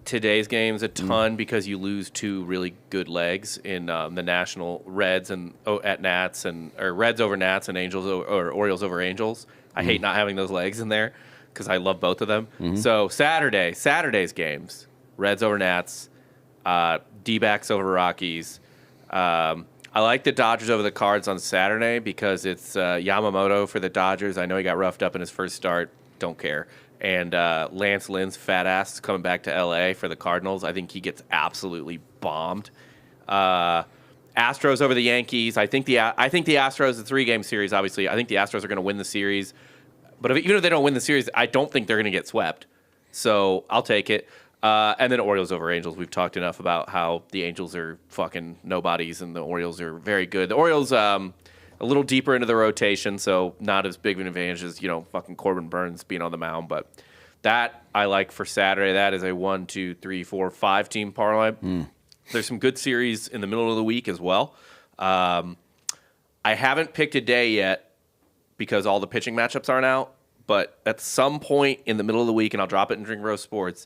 today's games a ton because you lose 2 really good legs in the national Reds at Nats or Reds over Nats and Angels or Orioles over Angels. I hate not having those legs in there because I love both of them. So Saturday's games: Reds over Nats, D-backs over Rockies. I like the Dodgers over the Cards on Saturday because it's Yamamoto for the Dodgers. I know he got roughed up in his first start. Don't care. And Lance Lynn's fat ass is coming back to L.A. for the Cardinals. I think he gets absolutely bombed. Astros over the Yankees. I think the Astros, the 3-game series, obviously. I think the Astros are going to win the series. But even if they don't win the series, I don't think they're going to get swept. So I'll take it. And then Orioles over Angels. We've talked enough about how the Angels are fucking nobodies and the Orioles are very good. The Orioles a little deeper into the rotation, so not as big of an advantage as, fucking Corbin Burns being on the mound. But that I like for Saturday. That is a 1, 2, 3, 4, 5-team parlay. There's some good series in the middle of the week as well. I haven't picked a day yet because all the pitching matchups aren't out. But at some point in the middle of the week, and I'll drop it in Drink Roast Sports,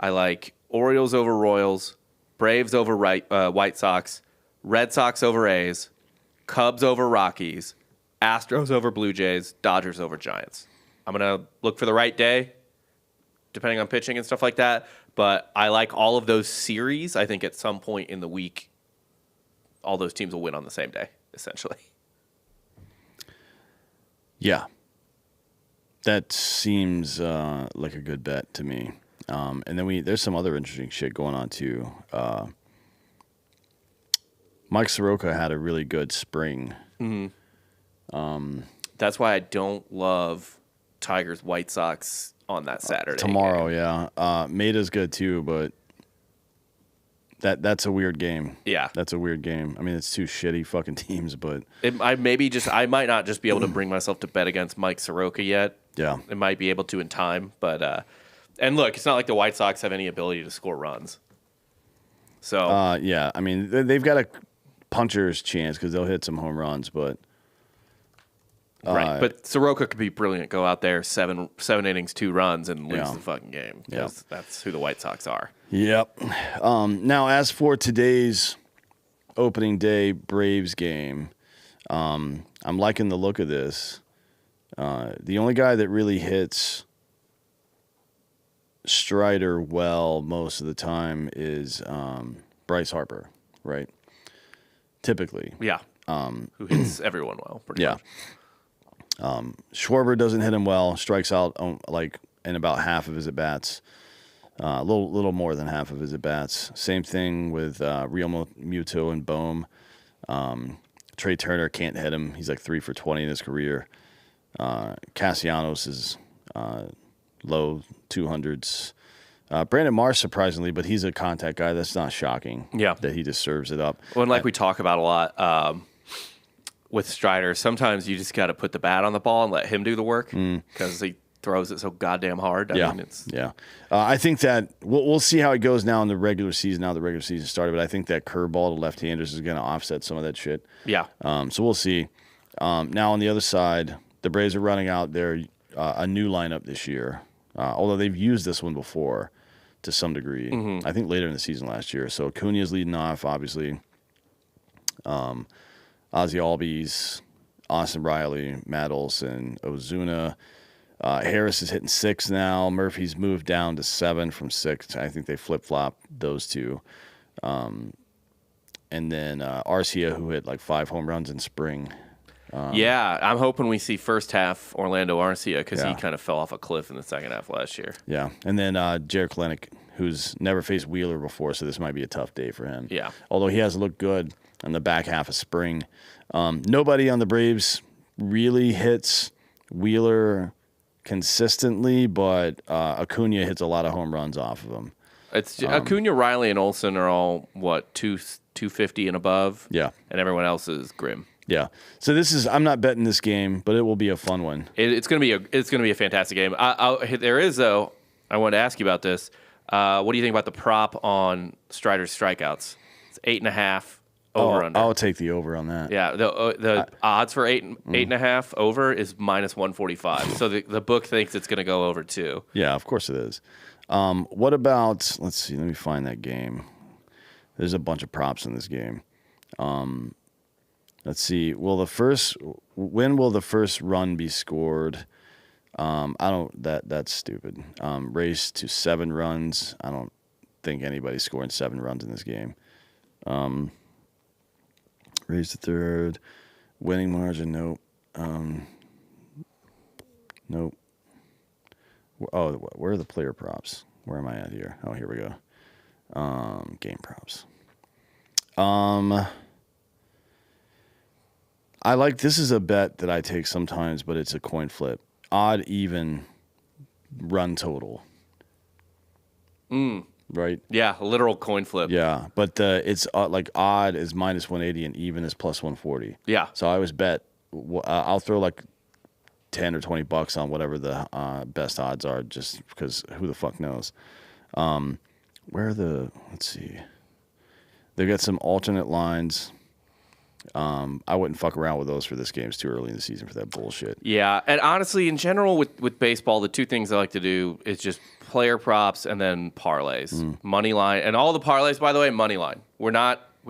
I like Orioles over Royals, Braves over White Sox, Red Sox over A's, Cubs over Rockies, Astros over Blue Jays, Dodgers over Giants. I'm going to look for the right day, depending on pitching and stuff like that. But I like all of those series. I think at some point in the week, all those teams will win on the same day, essentially. Yeah. That seems like a good bet to me. And then there's some other interesting shit going on too. Mike Soroka had a really good spring. That's why I don't love Tigers White Sox on that Saturday. Tomorrow, game. yeah. Maeda's good too, but that's a weird game. Yeah. That's a weird game. I mean, it's 2 shitty fucking teams, but I might not just be able to bring myself to bet against Mike Soroka yet. yeah. I might be able to in time, but and look, it's not like the White Sox have any ability to score runs. So Yeah, I mean, they've got a puncher's chance because they'll hit some home runs, but right, but Soroka could be brilliant. Go out there, seven innings, 2 runs, and lose the fucking game because that's who the White Sox are. Yep. Now, as for today's opening day Braves game, I'm liking the look of this. The only guy that really hits Strider well most of the time is Bryce Harper, right? Typically. Yeah. Who hits everyone well, pretty much. Schwarber doesn't hit him well, strikes out in about half of his at-bats. A little more than half of his at-bats. Same thing with Real Muto and Bohm. Trey Turner can't hit him. He's like 3 for 20 in his career. Castellanos is low 200s. Brandon Marsh, surprisingly, but he's a contact guy. That's not shocking. Yeah. That he just serves it up. Well, and like we talk about a lot with Strider, sometimes you just got to put the bat on the ball and let him do the work because he throws it so goddamn hard. I mean, I think that we'll see how it goes now in the regular season. Now the regular season started, but I think that curveball to left-handers is going to offset some of that shit. Yeah. So we'll see. Now on the other side, the Braves are running out their a new lineup this year, although they've used this one before to some degree. I think later in the season last year. So Acuña's leading off, obviously. Ozzie Albies, Austin Riley, Matt Olson, Ozuna. Harris is hitting 6 now. Murphy's moved down to 7 from 6. I think they flip-flopped those two. And then Arcia, who hit like 5 home runs in spring. Yeah, I'm hoping we see first half Orlando Arcia because Yeah. he kind of fell off a cliff in the second half last year. Yeah. And then Jared Kelenic, who's never faced Wheeler before, so this might be a tough day for him. Yeah. Although he has looked good in the back half of spring. Nobody on the Braves really hits Wheeler consistently, but Acuña hits a lot of home runs off of him. It's Acuña, Riley, and Olson are all, 250 and above? Yeah. And everyone else is grim. Yeah. So I'm not betting this game, but it will be a fun one. It's gonna be a fantastic game. There is though. I wanted to ask you about this. What do you think about the prop on Strider's strikeouts? It's 8.5 over under. I'll take the over on that. Yeah, the odds for 8.5 over is -145. So the book thinks it's gonna go over too. Yeah, of course it is. What about? Let's see. Let me find that game. There's a bunch of props in this game. Let's see. When will the first run be scored? That's stupid. Race to 7 runs. I don't think anybody's scoring 7 runs in this game. Race to third. Winning margin, nope. Nope. Oh, where are the player props? Where am I at here? Oh, here we go. Game props. I like, this is a bet that I take sometimes, but it's a coin flip. Odd, even, run total. Right? Yeah, a literal coin flip. Yeah, but it's like odd is -180 and even is +140. Yeah. So I always bet, I'll throw like 10 or 20 bucks on whatever the best odds are, just because who the fuck knows. Let's see. They've got some alternate lines. I wouldn't fuck around with those for this game. It's too early in the season for that bullshit. Yeah, and honestly, in general, with baseball, the two things I like to do is just player props and then parlays, money line, and all the parlays. By the way, money line. We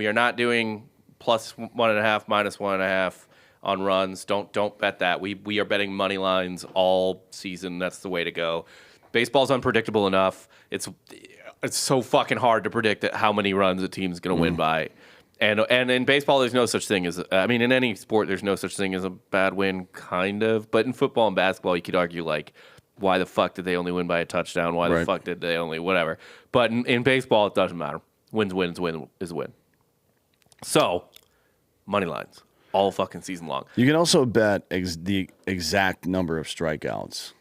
are not doing +1.5, -1.5 on runs. Don't bet that. We are betting money lines all season. That's the way to go. Baseball's unpredictable enough. It's so fucking hard to predict how many runs a team's going to win by. And in baseball, there's no such thing as, in any sport, there's no such thing as a bad win, kind of. But in football and basketball, you could argue, like, why the fuck did they only win by a touchdown? Why the fuck did they only, whatever. But in baseball, it doesn't matter. Win is a win. So, money lines, all fucking season long. You can also bet the exact number of strikeouts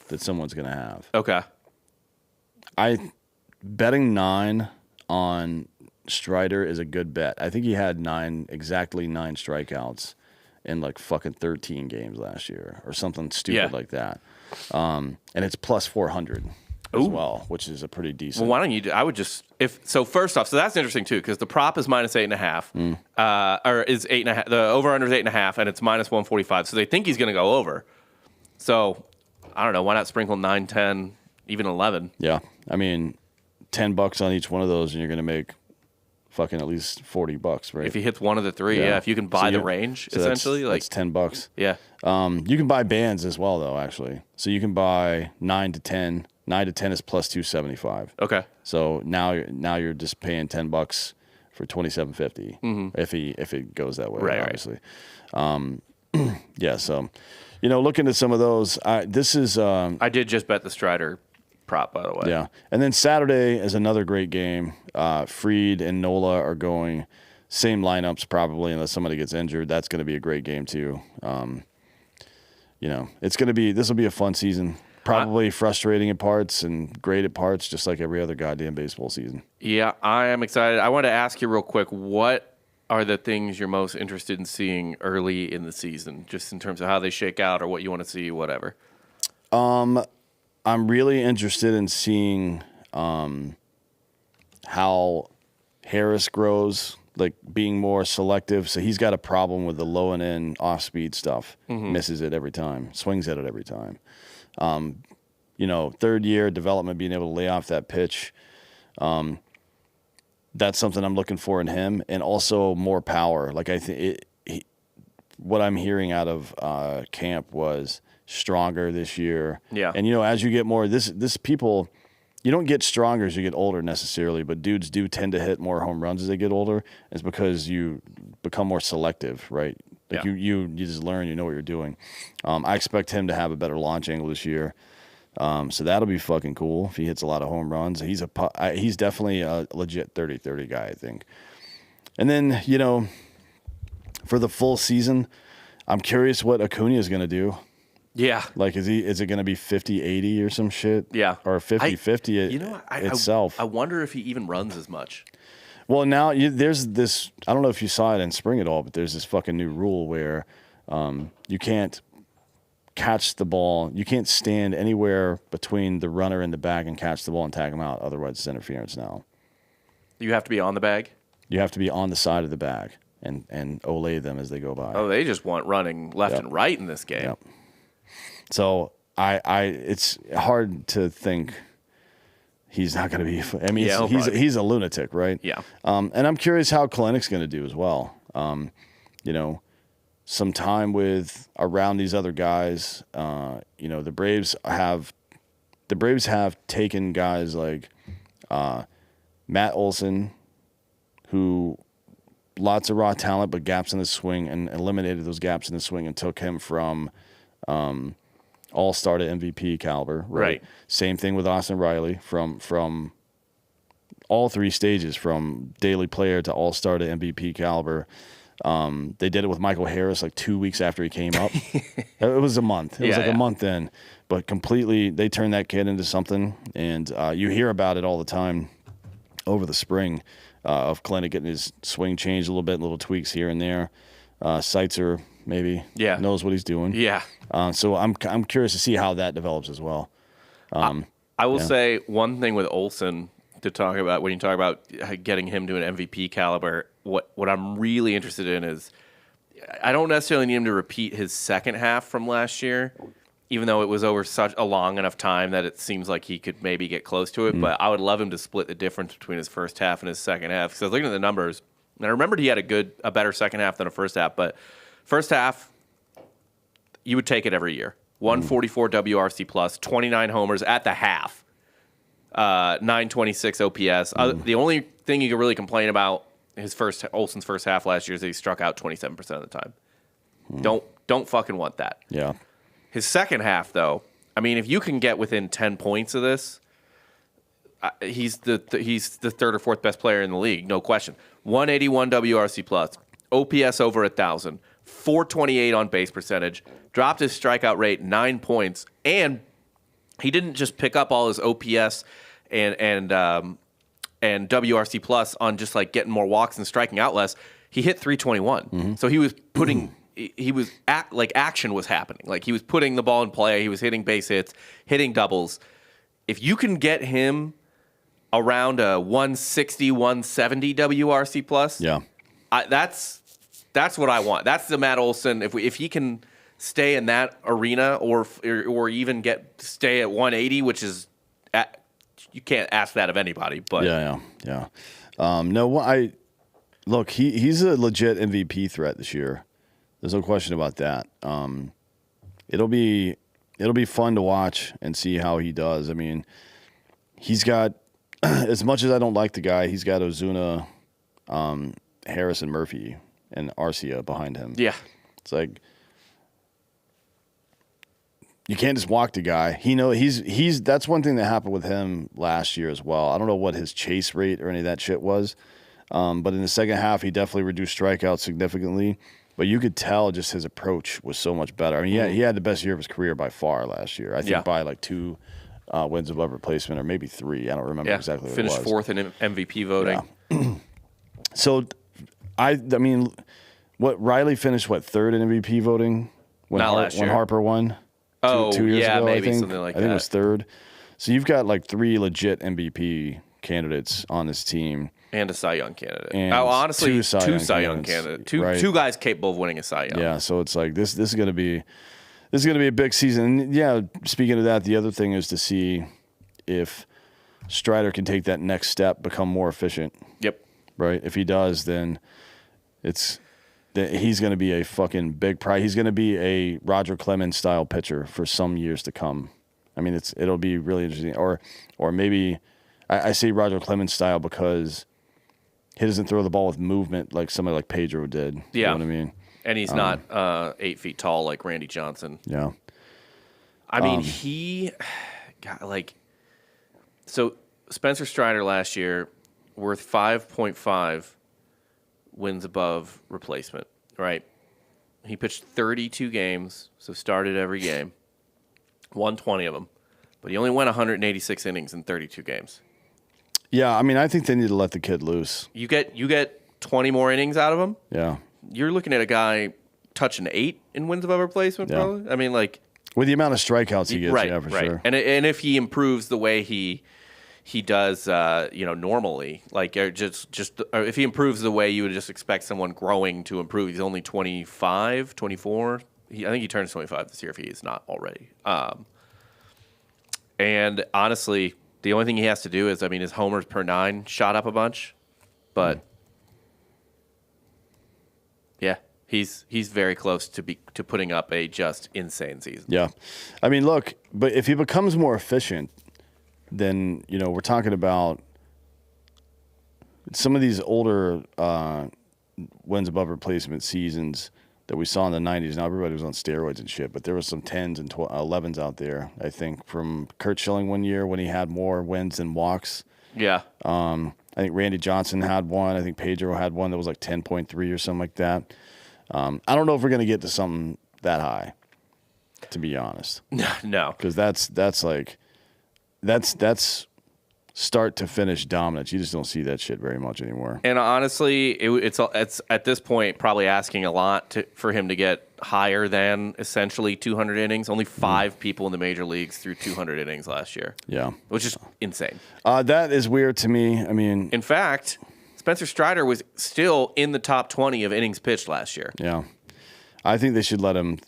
that someone's going to have. Okay. Betting 9 on Strider is a good bet. I think he had exactly 9 strikeouts in like fucking 13 games last year or something stupid like that. And it's +400 as well, which is a pretty decent. Well, why don't you I would just, first off, so that's interesting too, because the prop is -8.5, or is 8.5, the over-under is 8.5, and it's -145. So they think he's going to go over. So, I don't know, why not sprinkle 9, 10, even 11? Yeah. I mean, $10 on each one of those, and you're going to make fucking at least $40, right? If he hits one of the three, if you can buy the range, essentially. That's $10. Yeah. You can buy bands as well, though, actually. So you can buy 9 to 10. 9 to 10 is +275. Okay. So now you're just paying $10 for $27.50 if it goes that way, obviously. Yeah, so looking at some of those, I did just bet the Strider prop, by the way. Yeah. And then Saturday is another great game. Fried and Nola are going same lineups probably, unless somebody gets injured. That's going to be a great game too. This will be a fun season. Probably frustrating at parts and great at parts, just like every other goddamn baseball season. Yeah, I am excited. I want to ask you real quick, what are the things you're most interested in seeing early in the season, just in terms of how they shake out or what you want to see, whatever? I'm really interested in seeing how Harris grows, like being more selective. So he's got a problem with the low and in off speed stuff. Misses it every time, swings at it every time. Third year development, being able to lay off that pitch. That's something I'm looking for in him, and also more power. Like I think what I'm hearing out of camp was stronger this year. Yeah. And as you get more, this people. You don't get stronger as you get older necessarily, but dudes do tend to hit more home runs as they get older. It's because you become more selective, right? Like you just learn, what you're doing. I expect him to have a better launch angle this year. So that'll be fucking cool if he hits a lot of home runs. He's definitely a legit 30-30 guy, I think. And then, for the full season, I'm curious what Acuña is going to do. Yeah. Like, is it going to be 50-80 or some shit? Yeah. Or 50-50 itself? I wonder if he even runs as much. Well, now there's this, I don't know if you saw it in spring at all, but there's this fucking new rule where you can't catch the ball. You can't stand anywhere between the runner and the bag and catch the ball and tag him out. Otherwise, it's interference now. You have to be on the bag? You have to be on the side of the bag and olay them as they go by. Oh, they just want running left and right in this game. Yep. So it's hard to think he's not going to be. I mean, he's a lunatic, right? Yeah. And I'm curious how Kalenich's going to do as well. Some time with around these other guys. The Braves have taken guys like Matt Olson, who lots of raw talent but gaps in the swing, and eliminated those gaps in the swing and took him from. All-star to MVP caliber, right? Same thing with Austin Riley from all three stages, from daily player to all-star to MVP caliber. They did it with Michael Harris like 2 weeks after he came up. It was a month. It was a month in, but completely they turned that kid into something. And you hear about it all the time over the spring of Kalenic getting his swing changed a little bit, little tweaks here and there. Seitzer maybe knows what he's doing. Yeah. So I'm curious to see how that develops as well. I will say one thing with Olson to talk about when you talk about getting him to an MVP caliber. What I'm really interested in is I don't necessarily need him to repeat his second half from last year, even though it was over such a long enough time that it seems like he could maybe get close to it. But I would love him to split the difference between his first half and his second half. Because I was looking at the numbers, and I remembered he had a better second half than a first half. But first half, you would take it every year. 144 WRC plus, 29 homers at the half, 926 OPS. The only thing you could really complain about Olson's first half last year is that he struck out 27% of the time. Don't fucking want that. Yeah. His second half, though, I mean, if you can get within 10 points of this, he's the third or fourth best player in the league, no question. 181 WRC plus, OPS over 1,000, 428 on base percentage, dropped his strikeout rate 9 points, and he didn't just pick up all his OPS and WRC plus on just like getting more walks and striking out less. He hit 321, so he was putting. Action was happening. Like he was putting the ball in play. He was hitting base hits, hitting doubles. If you can get him around a 160, 170 WRC plus, that's what I want. That's the Matt Olson. If he can stay in that arena, or even stay at 180, which is you can't ask that of anybody. But look. He's a legit MVP threat this year. There's no question about that. It'll be fun to watch and see how he does. I mean, he's got, as much as I don't like the guy, he's got Ozuna, Harris, and Murphy and Arcia behind him. Yeah, it's like you can't just walk the guy. He's that's one thing that happened with him last year as well. I don't know what his chase rate or any of that shit was, but in the second half he definitely reduced strikeouts significantly. But you could tell just his approach was so much better. I mean, he had the best year of his career by far last year. I think by like 2 wins above replacement, or maybe 3. I don't remember exactly what it was. Finished fourth in MVP voting. Yeah. So, I mean, what Riley finished third in MVP voting when Harper won? Two years ago, maybe I think. Something like that. I think it was third. So you've got like 3 legit MVP candidates on this team. And a Cy Young candidate. And honestly, two two Cy Young candidates. right. Two guys capable of winning a Cy Young. Yeah, so it's like this is going to be a big season. And yeah, speaking of that, the other thing is to see if Strider can take that next step, become more efficient. Yep. Right? If he does, then he's going to be a fucking big prize. He's going to be a Roger Clemens style pitcher for some years to come. I mean, it'll be really interesting. Or maybe I say Roger Clemens style because he doesn't throw the ball with movement like somebody like Pedro did. Yeah. You know what I mean? And he's not 8 feet tall like Randy Johnson. Yeah. I mean, he got so Spencer Strider last year worth 5.5 wins above replacement, right? He pitched 32 games, so started every game, won 20 of them, but he only went 186 innings in 32 games. Yeah, I mean, I think they need to let the kid loose. You get 20 more innings out of him. Yeah. You're looking at a guy touching 8 in wins above replacement, Yeah. probably. I mean, like with the amount of strikeouts he gets, right, yeah, for right. sure. And if he improves the way he does, normally, like if he improves the way you would just expect someone growing to improve. He's only 25, 24. I think he turns 25 this year if he is not already. And honestly, the only thing he has to do is, I mean, his homers per 9 shot up a bunch, but yeah, he's very close to putting up a just insane season. Yeah. I mean, look, but if he becomes more efficient, then, we're talking about some of these older wins above replacement seasons that we saw in the 90s. Now, everybody was on steroids and shit, but there was some 10s and 11s out there, I think, from Kurt Schilling one year when he had more wins than walks. Yeah. I think Randy Johnson had one. I think Pedro had one that was like 10.3 or something like that. I don't know if we're going to get to something that high, to be honest. No. Because that's start to finish dominance. You just don't see that shit very much anymore. And honestly, it's at this point probably asking a lot for him to get higher than essentially 200 innings. Only 5 people in the major leagues threw 200 innings last year. Yeah. Which is insane. That is weird to me. I mean, in fact, Spencer Strider was still in the top 20 of innings pitched last year. Yeah. I think they should let him.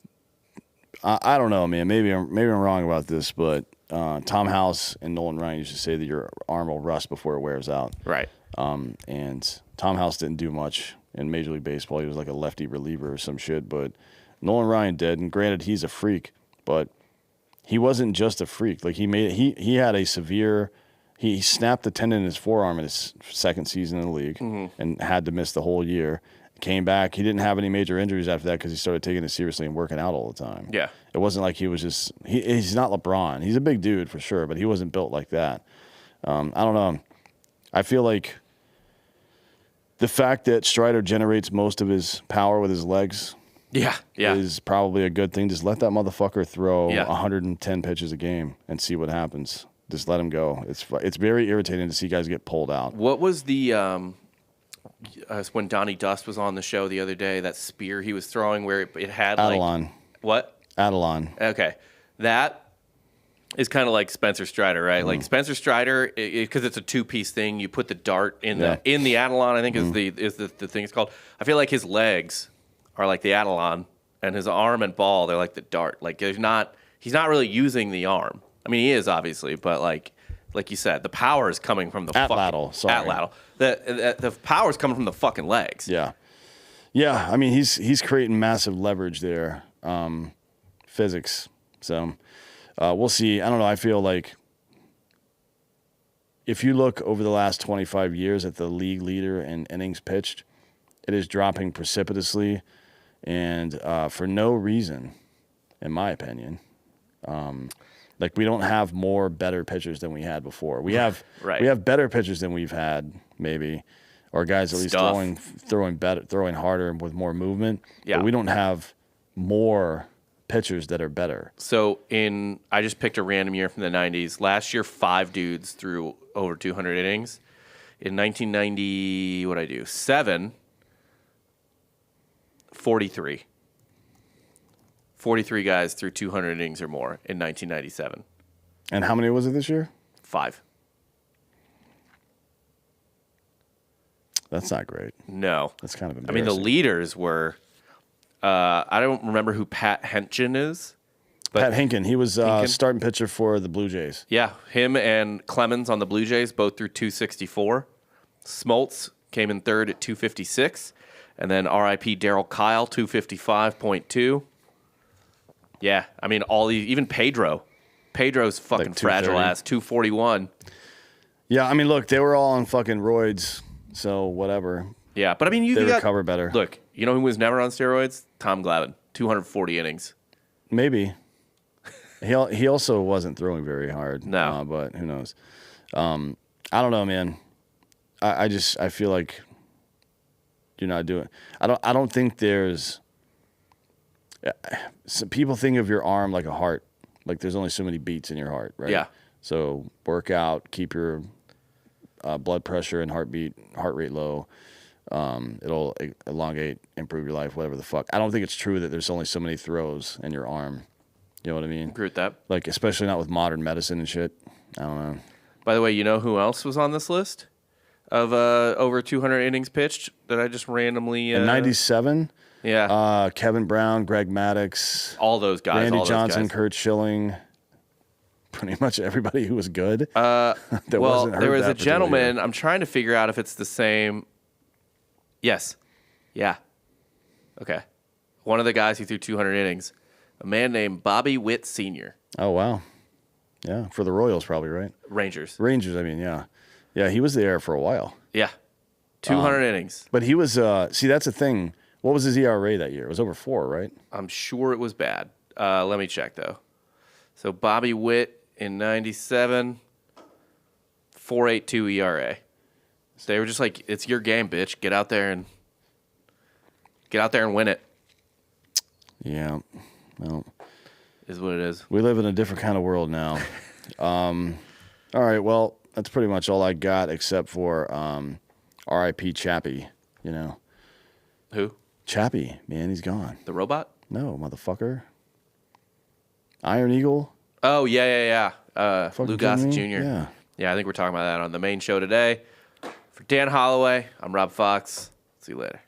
I don't know, man. Maybe I'm wrong about this, but Tom House and Nolan Ryan used to say that your arm will rust before it wears out. Right. And Tom House didn't do much in Major League Baseball. He was like a lefty reliever or some shit, but Nolan Ryan did. And granted, he's a freak, but he wasn't just a freak. Like he had a severe. He snapped the tendon in his forearm in his second season in the league and had to miss the whole year. Came back. He didn't have any major injuries after that because he started taking it seriously and working out all the time. Yeah. It wasn't like he was just – he's not LeBron. He's a big dude for sure, but he wasn't built like that. I don't know. I feel like the fact that Strider generates most of his power with his legs is probably a good thing. Just let that motherfucker throw 110 pitches a game and see what happens. Just let him go. It's very irritating to see guys get pulled out. What was the when Donnie Dust was on the show the other day, that spear he was throwing where it had Adelon. What? Adelon. Okay. That is kind of like Spencer Strider, right? Like Spencer Strider, because it's a 2-piece thing, you put the dart in the Adelon, I think is the thing it's called. I feel like his legs are like the Adelon, and his arm and ball, they're like the dart. Like he's not really using the arm. I mean, he is obviously, but like you said, the power is coming from the Atladdle. The power is coming from the fucking legs. Yeah. Yeah, I mean, he's creating massive leverage there, physics. So we'll see. I don't know. I feel like if you look over the last 25 years at the league leader in innings pitched, it is dropping precipitously and for no reason, in my opinion. Like we don't have more better pitchers than we had before. We have better pitchers than we've had maybe, or guys at least throwing harder and with more movement. Yeah. But we don't have more pitchers that are better. So I just picked a random year from the 90s. Last year, 5 dudes threw over 200 innings. In 1990, what'd I do? 43. 43 guys threw 200 innings or more in 1997. And how many was it this year? 5. That's not great. No. That's kind of I embarrassing. mean, the leaders were, I don't remember who Pat Henkin is. But Pat Henkin, he was starting pitcher for the Blue Jays. Yeah, him and Clemens on the Blue Jays both threw 264. Smoltz came in third at 256. And then R.I.P. Darryl Kyle, 255.2. Yeah, I mean, all these, even Pedro. Pedro's fucking Like fragile ass, 241. Yeah, I mean, look, they were all on fucking roids, so whatever. Yeah, but I mean, They you got, recover better. Look, you know who was never on steroids? Tom Glavine, 240 innings. Maybe. He also wasn't throwing very hard. No. But who knows? I don't know, man. I feel like you're not doing. I don't think there's. Some people think of your arm like a heart. Like there's only so many beats in your heart, right? Yeah. So work out, keep your blood pressure and heart rate low. It'll elongate, improve your life, whatever the fuck. I don't think it's true that there's only so many throws in your arm. You know what I mean? Agree with that. Like, especially not with modern medicine and shit. I don't know. By the way, you know who else was on this list of over 200 innings pitched that I just randomly... In 97, yeah. Kevin Brown, Greg Maddux, all those guys. Randy all those Johnson, guys. Kurt Schilling, pretty much everybody who was good. Well, wasn't hurt there was that a particular gentleman. year. I'm trying to figure out if it's the same. Yes. Yeah. Okay. One of the guys who threw 200 innings, a man named Bobby Witt Sr. Oh, wow. Yeah, for the Royals probably, right? Rangers. Rangers, I mean, yeah. Yeah, he was there for a while. Yeah. 200 innings. But he was, see, that's the thing. What was his ERA that year? It was over 4, right? I'm sure it was bad. Let me check, though. So Bobby Witt in 97, 4.82 ERA. So they were just like, it's your game, bitch. Get out there and win it. Yeah. Well, Is what it is. we live in a different kind of world now. All right, well, that's pretty much all I got except for R.I.P. Chappie, you know. Who? Chappie, man, he's gone. The robot? No, motherfucker. Iron Eagle? Oh, yeah. Fucking Lou Gossett Jr. kidding me? Yeah, I think we're talking about that on the main show today. For Dan Hollaway, I'm Rob Fox. See you later.